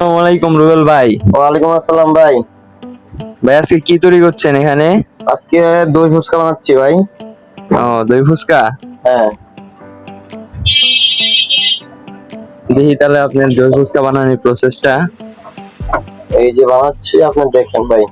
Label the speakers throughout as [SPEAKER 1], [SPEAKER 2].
[SPEAKER 1] আসসালামু আলাইকুম রুবেল ভাই।
[SPEAKER 2] ওয়ালাইকুম আসসালাম ভাই।
[SPEAKER 1] ভাই আজকে কি তৈরি করছেন এখানে?
[SPEAKER 2] আজকে দই ফুচকা বানাচ্ছি ভাই।
[SPEAKER 1] ও, দই ফুচকা।
[SPEAKER 2] হ্যাঁ,
[SPEAKER 1] দেখি তাহলে আপনার দই ফুচকা বানানোর প্রসেসটা।
[SPEAKER 2] এই যে বানাচ্ছি, আপনি দেখেন ভাই।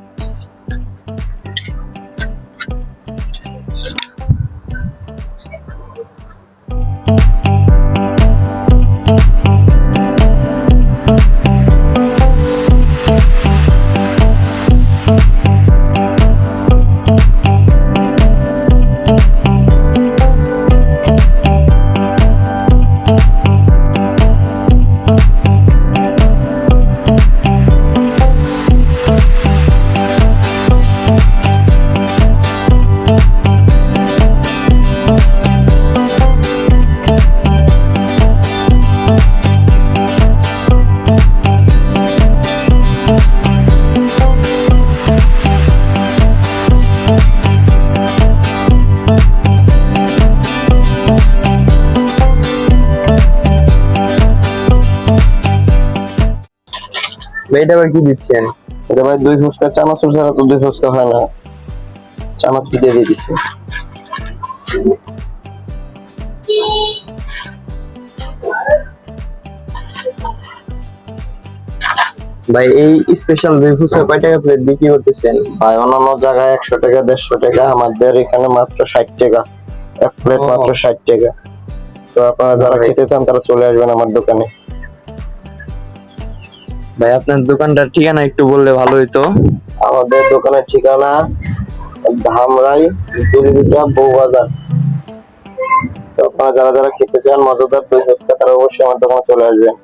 [SPEAKER 1] ভাই এটা আবার কি দিচ্ছেন?
[SPEAKER 2] এটা ভাই দই ফুচকা, চানাচুর ছাড়া তো দই ফুচকা হয় না। চানাচুর দিয়ে দিচ্ছি।
[SPEAKER 1] ভাই এই স্পেশাল দই ফুচকা কয় টাকা প্লেট বিক্রি করতেছেন?
[SPEAKER 2] ভাই অন্যান্য জায়গায় 100 টাকা 150 টাকা, আমাদের এখানে মাত্র 60 টাকা। এক প্লেট মাত্র 60 টাকা। তো আপনারা যারা খেতে চান তারা চলে আসবেন আমার দোকানে।
[SPEAKER 1] ভাই আপনার দোকানটার ঠিকানা একটু বললে ভালো হইতো।
[SPEAKER 2] আমাদের দোকানের ঠিকানা ধামরাই, দুলিবিটা, বউবাজার। তো আপনারা যারা যারা খেতে চান মজাদার দই ফুচকা, তারা অবশ্যই আমার দোকানে চলে আসবেন।